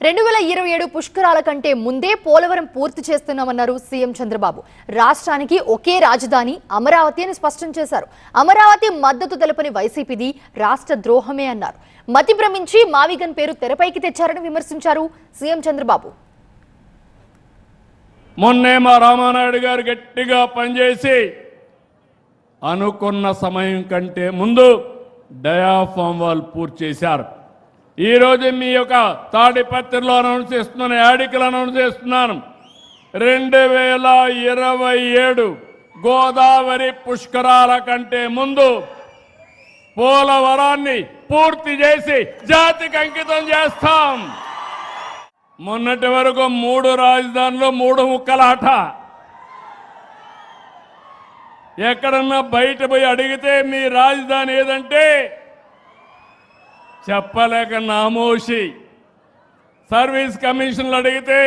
2027 పుష్కరాల కంటే ముందే పోలవరం పూర్తి చేస్తున్నామన్నారు సీఎం చంద్రబాబు. రాష్ట్రానికి ఒకే రాజధాని అమరావతి అని స్పష్టం చేశారు. అమరావతి మద్దతు తెలపని వైసీపీది రాష్ట్ర ద్రోహమే అన్నారు. మతి భ్రమించి మావిగన్ పేరు తెరపైకి తెచ్చారని విమర్శించారు సీఎం చంద్రబాబు. మొన్నే మా రామానాయుడు గారు గట్టిగా పనిచేసి అనుకున్న సమయం కంటే ముందు డయాఫామ్ వాల్ పూర్తి చేశారు. ఈ రోజు మీ యొక్క తాడిపత్రిలో అనౌన్స్ చేస్తున్నాను, యాడికలు అనౌన్స్ చేస్తున్నాను. 2027 గోదావరి పుష్కరాల కంటే ముందు పోలవరాన్ని పూర్తి చేసి జాతికి అంకితం చేస్తాం. మొన్నటి వరకు 3 రాజధానులు 3 ముక్కలాట. ఎక్కడన్నా బయట పోయి అడిగితే మీ రాజధాని ఏదంటే చెప్పలేక నామోషి. సర్వీస్ కమిషన్లు అడిగితే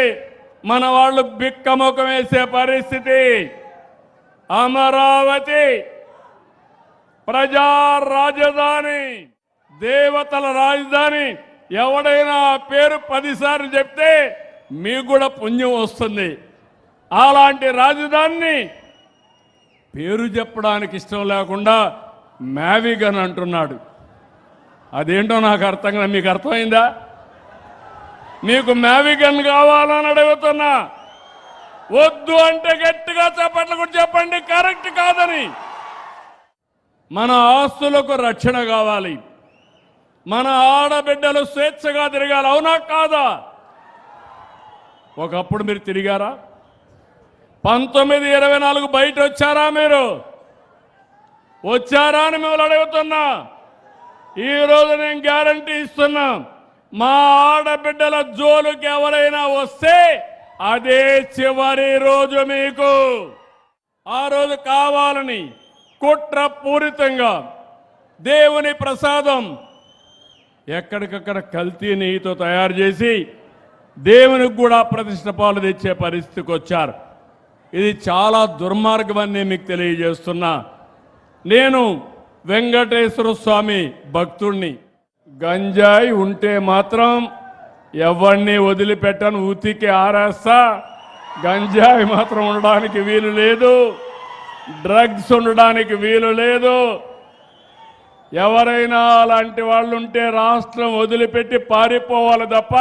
మన వాళ్ళు బిక్కముఖం వేసే పరిస్థితి. అమరావతి ప్రజా రాజధాని, దేవతల రాజధాని. ఎవడైనా ఆ పేరు 10 సార్లు చెప్తే మీకు కూడా పుణ్యం వస్తుంది. అలాంటి రాజధానిని పేరు చెప్పడానికి ఇష్టం లేకుండా మావిగన్ అంటున్నాడు. అదేంటో నాకు అర్థం కాదు. మీకు అర్థమైందా? మీకు మావిగన్ కావాలని అడుగుతున్నా. వద్దు అంటే గట్టిగా చప్పట్లు కూడా చెప్పండి కరెక్ట్ కాదని. మన ఆస్తులకు రక్షణ కావాలి. మన ఆడబిడ్డలు స్వేచ్ఛగా తిరగాలి. అవునా కాదా? ఒకప్పుడు మీరు తిరిగారా? 1924 బయట వచ్చారా? మీరు వచ్చారా అని మిమ్మల్ని అడుగుతున్నా. ఈరోజు నేను గ్యారంటీ ఇస్తున్నా, మా ఆడబిడ్డల జోలుకి ఎవరైనా వస్తే అదే చివరి రోజు. మీకు ఆ రోజు కావాలని కుట్రపూరితంగా దేవుని ప్రసాదం ఎక్కడికక్కడ కల్తీ నెయ్యితో తయారు చేసి దేవునికి కూడా ప్రతిష్ట పాలు తెచ్చే పరిస్థితికి వచ్చారు. ఇది చాలా దుర్మార్గం అని మీకు తెలియజేస్తున్నా. నేను వెంకటేశ్వర స్వామి భక్తుణ్ణి. గంజాయి ఉంటే మాత్రం ఎవరిని వదిలిపెట్టను, ఉతికి ఆరేస్తా. గంజాయి మాత్రం ఉండడానికి వీలు లేదు, డ్రగ్స్ ఉండడానికి వీలు లేదు. ఎవరైనా అలాంటి వాళ్ళు ఉంటే రాష్ట్రం వదిలిపెట్టి పారిపోవాలి తప్ప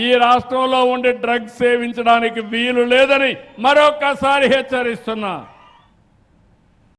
ఈ రాష్ట్రంలో ఉండే డ్రగ్స్ సేవించడానికి వీలు లేదని మరొక్కసారి హెచ్చరిస్తున్నా.